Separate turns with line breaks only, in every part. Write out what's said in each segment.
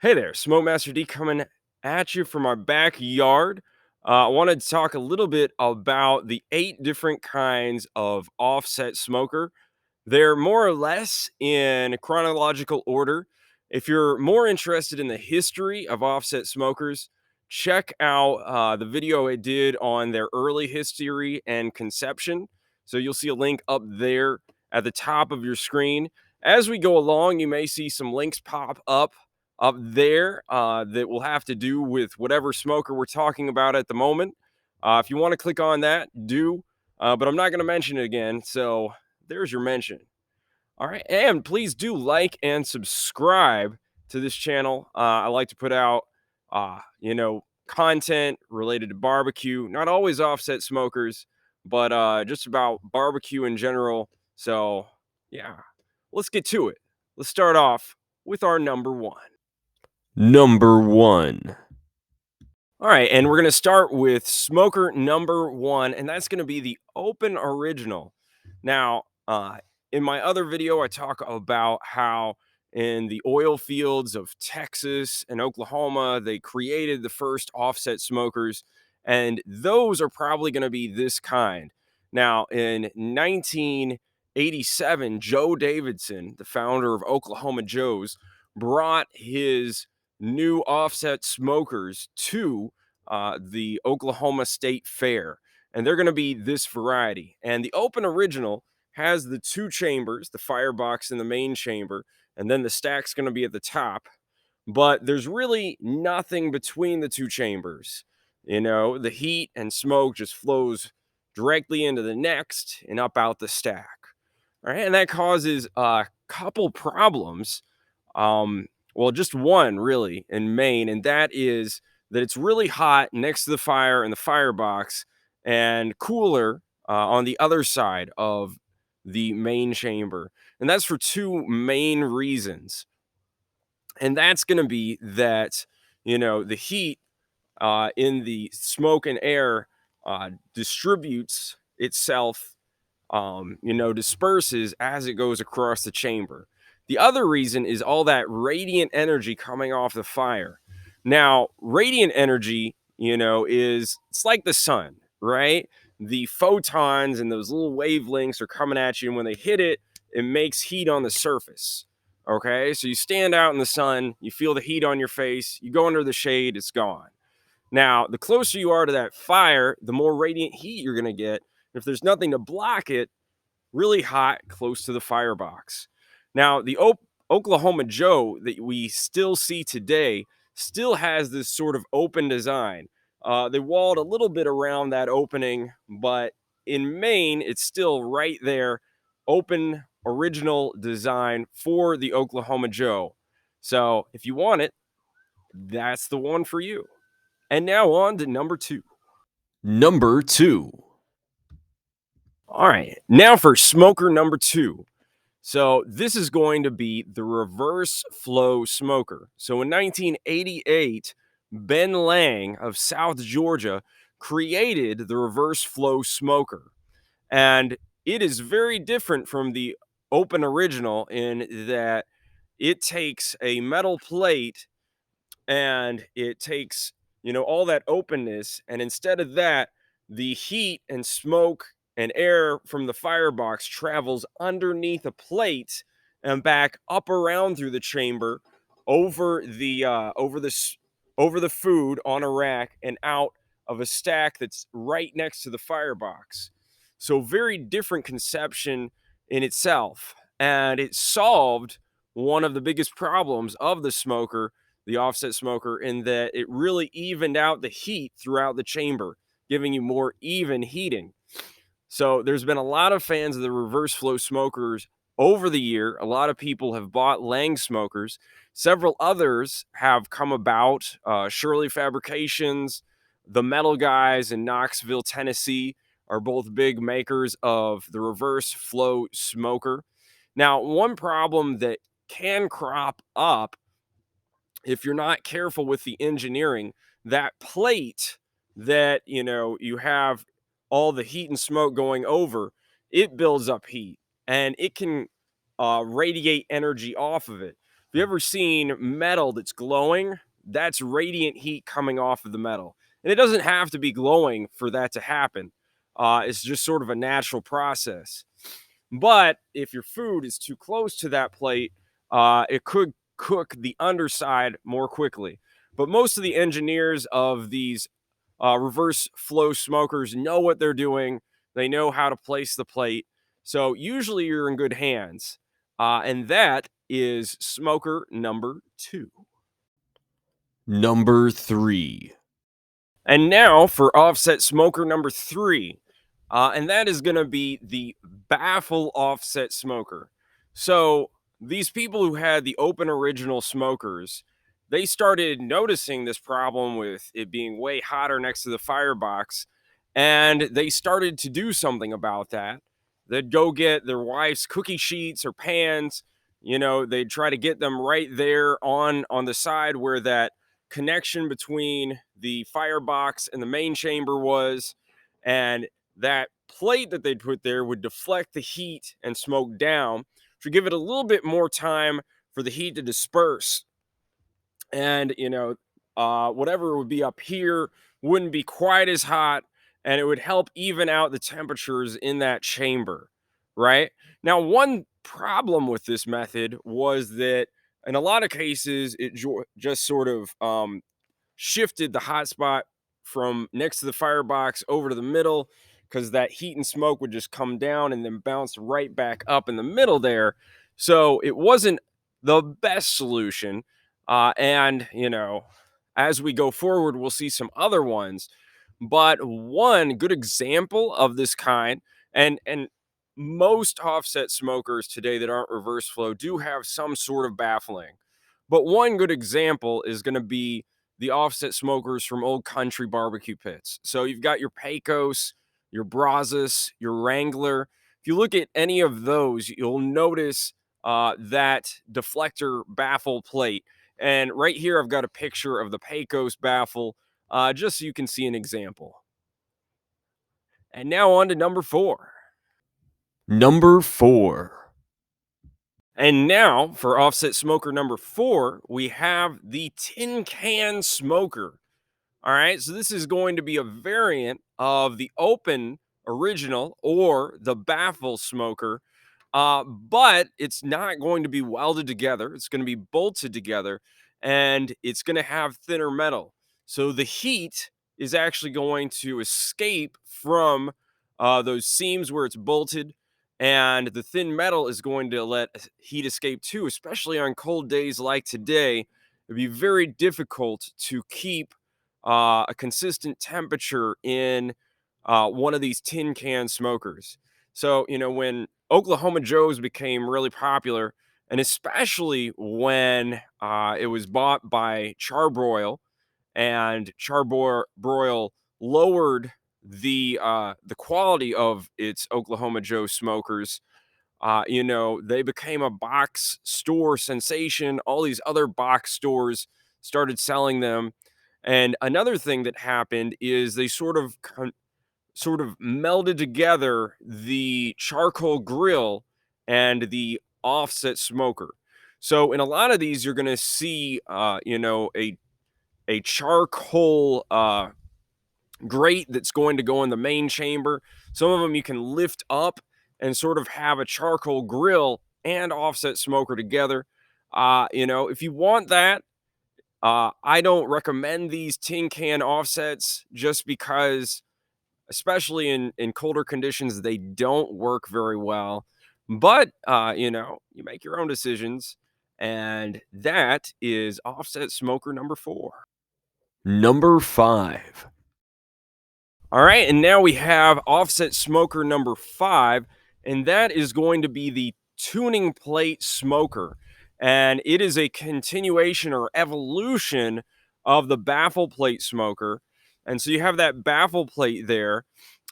Hey there, Smokemaster D coming at you from our backyard. I wanted to talk a little bit about the 8 different kinds of offset smoker. They're more or less in chronological order. If you're more interested in the history of offset smokers, check out the video I did on their early history and conception. So you'll see a link up there at the top of your screen. As we go along, you may see some links pop up there that will have to do with whatever smoker we're talking about at the moment. If you want to click on that, do. But I'm not going to mention it again. So there's your mention. All right. And please do like and subscribe to this channel. I like to put out, content related to barbecue, not always offset smokers, but just about barbecue in general. So, yeah, let's get to it. Let's start off with our number one. Number one. All right, and we're going to start with smoker number one, and that's going to be the Open Original. Now, in my other video, I talk about how in the oil fields of Texas and Oklahoma, they created the first offset smokers, and those are probably going to be this kind. Now, in 1987, Joe Davidson, the founder of Oklahoma Joe's, brought his new offset smokers to the Oklahoma State Fair, and they're going to be this variety. And the Open Original has the 2 chambers, the firebox in the main chamber, and then the stack's going to be at the top. But there's really nothing between the 2 chambers. The heat and smoke just flows directly into the next and up out the stack. All right, and that causes a couple problems. Well, just one really in Maine, and that is that it's really hot next to the fire in the firebox and cooler on the other side of the main chamber. And that's for 2 main reasons. And that's going to be that, the heat in the smoke and air distributes itself, disperses as it goes across the chamber. The other reason is all that radiant energy coming off the fire. Now, radiant energy, it's like the sun, right? The photons and those little wavelengths are coming at you, and when they hit it, it makes heat on the surface. Okay, so you stand out in the sun, you feel the heat on your face, you go under the shade, it's gone. Now, the closer you are to that fire, the more radiant heat you're going to get. If there's nothing to block it, really hot close to the firebox. Now, the Oklahoma Joe that we still see today still has this sort of open design. They walled a little bit around that opening, but in Maine, it's still right there, open original design for the Oklahoma Joe. So if you want it, that's the one for you. And now on to number two. Number two. All right, now for smoker number two. So this is going to be the reverse flow smoker. So in 1988, Ben Lang of South Georgia created the reverse flow smoker. And it is very different from the Open Original in that it takes a metal plate and it takes, all that openness. And instead of that, the heat and smoke and air from the firebox travels underneath a plate and back up around through the chamber over the food on a rack and out of a stack that's right next to the firebox. So very different conception in itself, and it solved one of the biggest problems of the smoker, the offset smoker, in that it really evened out the heat throughout the chamber, giving you more even heating. So there's been a lot of fans of the reverse flow smokers over the year. A lot of people have bought Lang smokers. Several others have come about. Shirley Fabrications, the Metal Guys in Knoxville, Tennessee, are both big makers of the reverse flow smoker. Now, one problem that can crop up if you're not careful with the engineering, that plate that you have all the heat and smoke going over, it builds up heat and it can radiate energy off of it. Have you ever seen metal that's glowing? That's radiant heat coming off of the metal. And it doesn't have to be glowing for that to happen. It's just sort of a natural process. But if your food is too close to that plate, it could cook the underside more quickly. But most of the engineers of these reverse flow smokers know what they're doing. They know how to place the plate. So usually you're in good hands. And that is smoker number 2. Number 3. And now for offset smoker number 3. And that is going to be the baffle offset smoker. So these people who had the open original smokers, they started noticing this problem with it being way hotter next to the firebox. And they started to do something about that. They'd go get their wife's cookie sheets or pans. They'd try to get them right there on the side where that connection between the firebox and the main chamber was, and that plate that they'd put there would deflect the heat and smoke down to give it a little bit more time for the heat to disperse. And whatever would be up here wouldn't be quite as hot, and it would help even out the temperatures in that chamber, right? Now, one problem with this method was that in a lot of cases it just sort of shifted the hot spot from next to the firebox over to the middle, because that heat and smoke would just come down and then bounce right back up in the middle there. So it wasn't the best solution. And, as we go forward, we'll see some other ones. But one good example of this kind, and most offset smokers today that aren't reverse flow do have some sort of baffling. But one good example is going to be the offset smokers from old Country BBQ Pits. So you've got your Pecos, your Brazos, your Wrangler. If you look at any of those, you'll notice that deflector baffle plate. And right here, I've got a picture of the Pecos baffle, just so you can see an example. And now on to number 4. Number 4. And now for offset smoker number 4, we have the tin can smoker. All right, so this is going to be a variant of the open original or the baffle smoker, but it's not going to be welded together. It's going to be bolted together, and it's going to have thinner metal. So the heat is actually going to escape from those seams where it's bolted, and the thin metal is going to let heat escape too, especially on cold days like today. It'd be very difficult to keep a consistent temperature in one of these tin can smokers. So, when Oklahoma Joe's became really popular, and especially when it was bought by Charbroil, and Charbroil lowered the quality of its Oklahoma Joe smokers, they became a box store sensation. All these other box stores started selling them. And another thing that happened is they sort of melded together the charcoal grill and the offset smoker. So in a lot of these, you're going to see, a charcoal grate that's going to go in the main chamber. Some of them you can lift up and sort of have a charcoal grill and offset smoker together. If you want that, I don't recommend these tin can offsets just because, especially in colder conditions, they don't work very well. But, you make your own decisions. And that is offset smoker number 4. Number 5. All right, and now we have offset smoker number 5, and that is going to be the tuning plate smoker. And it is a continuation or evolution of the baffle plate smoker. And so you have that baffle plate there.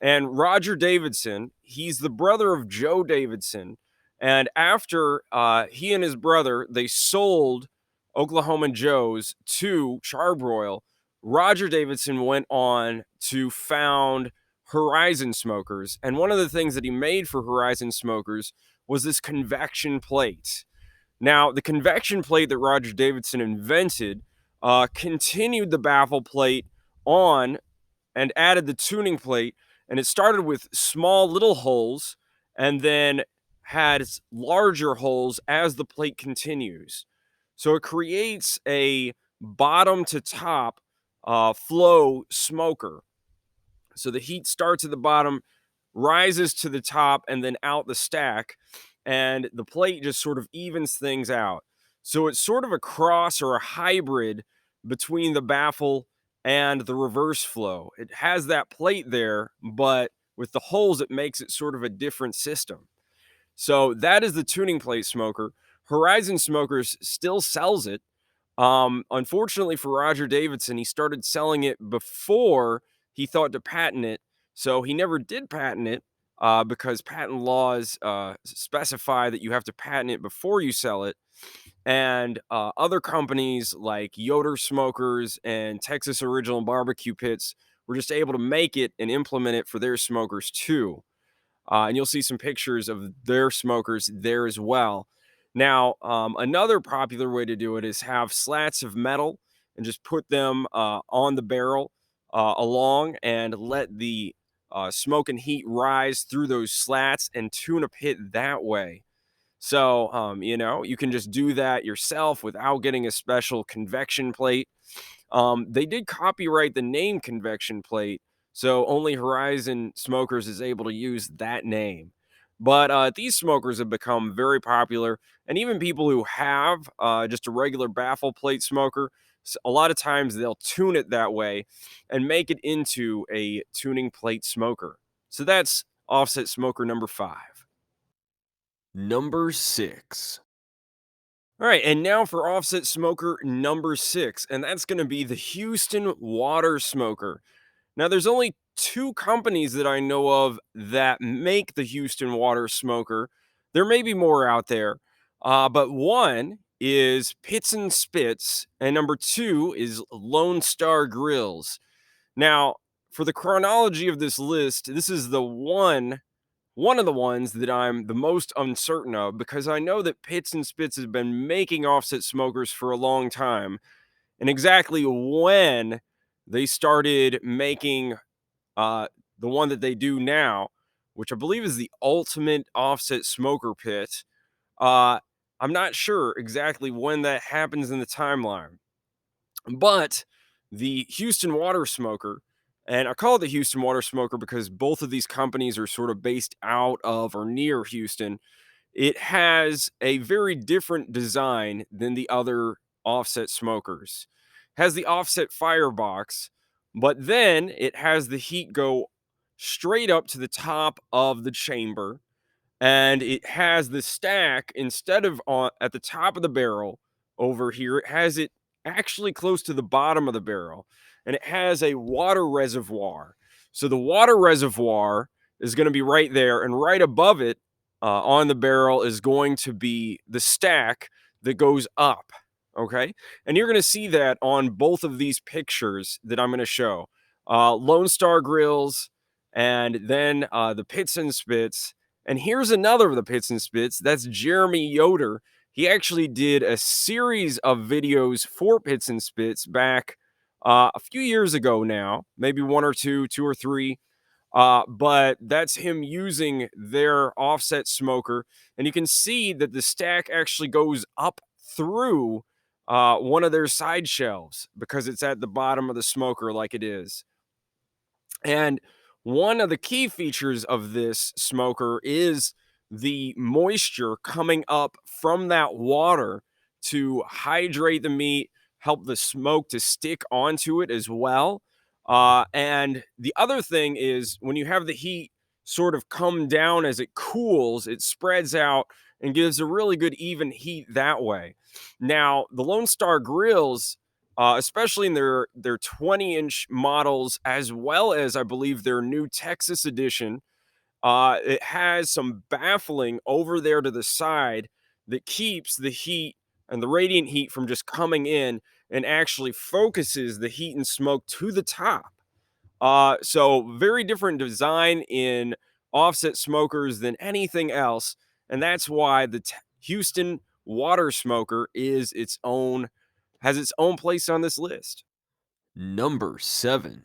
And Roger Davidson, he's the brother of Joe Davidson. And after he and his brother, they sold Oklahoma Joe's to Charbroil, Roger Davidson went on to found Horizon Smokers. And one of the things that he made for Horizon Smokers was this convection plate. Now, the convection plate that Roger Davidson invented continued the baffle plate on and added the tuning plate, and it started with small little holes and then has larger holes as the plate continues. So it creates a bottom to top flow smoker. So the heat starts at the bottom, rises to the top, and then out the stack, and the plate just sort of evens things out. So it's sort of a cross or a hybrid between the baffle and the reverse flow. It has that plate there, but with the holes, it makes it sort of a different system. So that is the tuning plate smoker. Horizon Smokers still sells it. Unfortunately for Roger Davidson, he started selling it before he thought to patent it. So he never did patent it because patent laws specify that you have to patent it before you sell it. And other companies like Yoder Smokers and Texas Original Barbecue Pits were just able to make it and implement it for their smokers too. And you'll see some pictures of their smokers there as well. Now, another popular way to do it is have slats of metal and just put them on the barrel along and let the smoke and heat rise through those slats and tune a pit that way. So, you can just do that yourself without getting a special convection plate. They did copyright the name convection plate, so only Horizon Smokers is able to use that name. But these smokers have become very popular, and even people who have just a regular baffle plate smoker, a lot of times they'll tune it that way and make it into a tuning plate smoker. So that's offset smoker number 5. Number 6. All right, and now for offset smoker number 6, and that's going to be the Houston Water Smoker. Now, there's only two companies that I know of that make the Houston Water Smoker. There may be more out there, but one is Pits and Spits, and number two is Lonestar Grillz. Now, for the chronology of this list, this is the one of the ones that I'm the most uncertain of because I know that Pits and Spits has been making offset smokers for a long time, and exactly when they started making uh, the one that they do now, which I believe is the ultimate offset smoker pit. Uh, I'm not sure exactly when that happens in the timeline, but the Houston Water Smoker, and I call it the Houston Water Smoker because both of these companies are sort of based out of or near Houston. It has a very different design than the other offset smokers. Has the offset firebox, but then it has the heat go straight up to the top of the chamber, and it has the stack instead of on at the top of the barrel over here, it has it actually close to the bottom of the barrel, and it has a water reservoir. So the water reservoir is going to be right there, and right above it on the barrel is going to be the stack that goes up. Okay, and you're going to see that on both of these pictures that I'm going to show. Lone Star Grills, and then the Pits and Spits, and here's another of the Pits and Spits. That's Jeremy Yoder. He actually did a series of videos for Pits and Spits back a few years ago now, maybe one or two or three. But that's him using their offset smoker. And you can see that the stack actually goes up through one of their side shelves because it's at the bottom of the smoker like it is. And one of the key features of this smoker is the moisture coming up from that water to hydrate the meat, help the smoke to stick onto it as well. And the other thing is when you have the heat sort of come down as it cools, it spreads out and gives a really good even heat that way. Now, the Lone Star Grills, especially in their 20-inch models, as well as I believe their new Texas edition. It has some baffling over there to the side that keeps the heat and the radiant heat from just coming in and actually focuses the heat and smoke to the top. So very different design in offset smokers than anything else, and that's why the Houston water smoker has its own place on this list.
Number 7.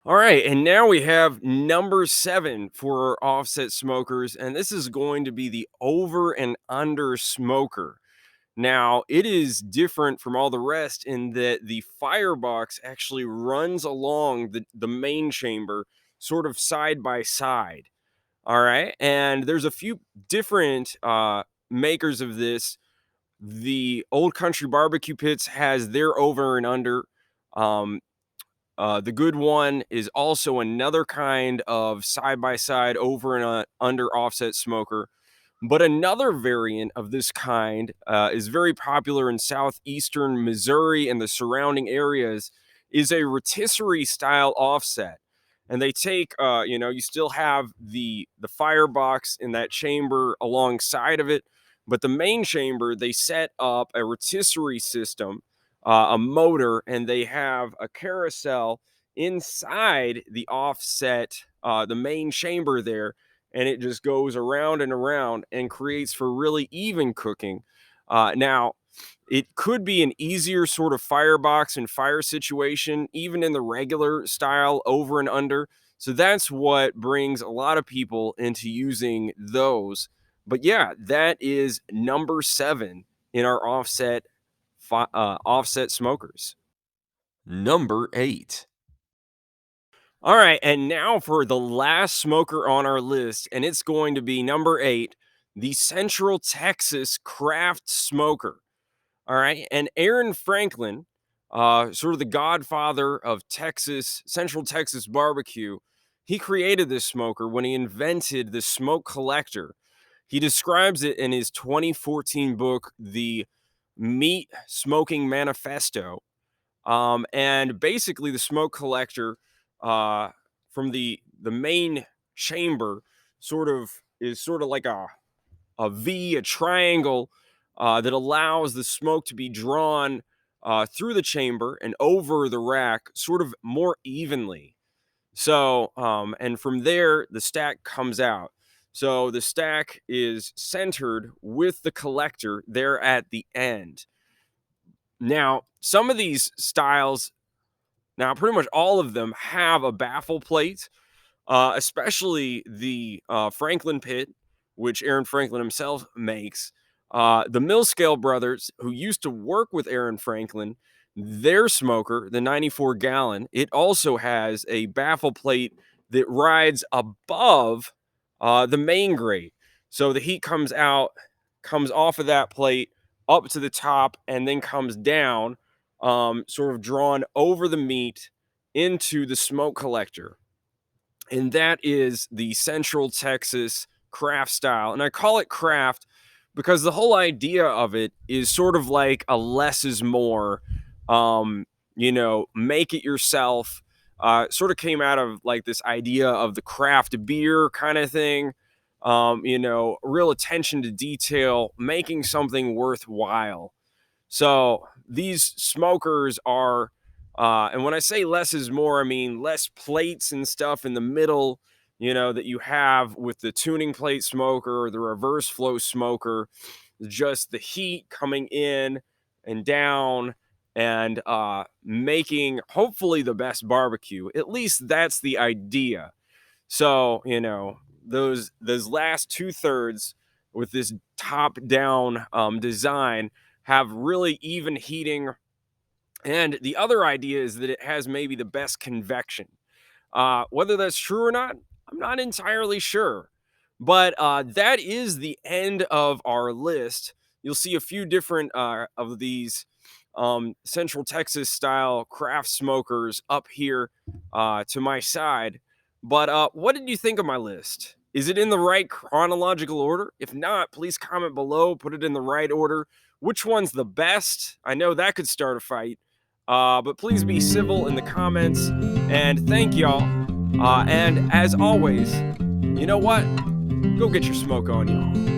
All right, and now we have number 7 for our offset smokers, and this is going to be the over and under smoker. Now, it is different from all the rest in that the firebox actually runs along the main chamber, sort of side by side. All right, and there's a few different makers of this. The Old Country BBQ Pits has their over and under. Um, the good one is also another kind of side by side over and under offset smoker. But another variant of this kind is very popular in southeastern Missouri and the surrounding areas, is a rotisserie style offset. And they take, you still have the firebox in that chamber alongside of it, but the main chamber, they set up a rotisserie system, a motor, and they have a carousel inside the offset, the main chamber there, and it just goes around and around and creates for really even cooking. Now, it could be an easier sort of firebox and fire situation, even in the regular style over and under. So that's what brings a lot of people into using those. But yeah, that is number 7 in our offset smokers.
Number 8.
All right, and now for the last smoker on our list, and it's going to be number 8, the Central Texas Craft Smoker. All right, and Aaron Franklin, sort of the godfather of Central Texas barbecue, he created this smoker when he invented the smoke collector. He describes it in his 2014 book, The Meat Smoking Manifesto. And basically, the smoke collector from the main chamber is sort of like a V, a triangle that allows the smoke to be drawn through the chamber and over the rack, sort of more evenly. So, and from there, the stack comes out. So the stack is centered with the collector there at the end. Now, some of these styles, now pretty much all of them have a baffle plate, especially the Franklin pit, which Aaron Franklin himself makes. The Millscale brothers, who used to work with Aaron Franklin, their smoker, the 94 gallon, it also has a baffle plate that rides above the main grate. So the heat comes off of that plate up to the top, and then comes down, sort of drawn over the meat into the smoke collector. And that is the Central Texas craft style. And I call it craft because the whole idea of it is sort of like a less is more, make it yourself. Sort of came out of like this idea of the craft beer kind of thing. Real attention to detail, making something worthwhile. So these smokers are, and when I say less is more, I mean less plates and stuff in the middle, that you have with the tuning plate smoker or the reverse flow smoker. Just the heat coming in and down and making hopefully the best barbecue. At least that's the idea. So, those last 2/3 with this top down design have really even heating. And the other idea is that it has maybe the best convection. Whether that's true or not, I'm not entirely sure. But that is the end of our list. You'll see a few different of these Central Texas style craft smokers up here to my side. But what did you think of my list? Is it in the right chronological order? If not, please comment below, put it in the right order. Which one's the best? I know that could start a fight. But please be civil in the comments. And thank y'all. And as always, you know what? Go get your smoke on, y'all.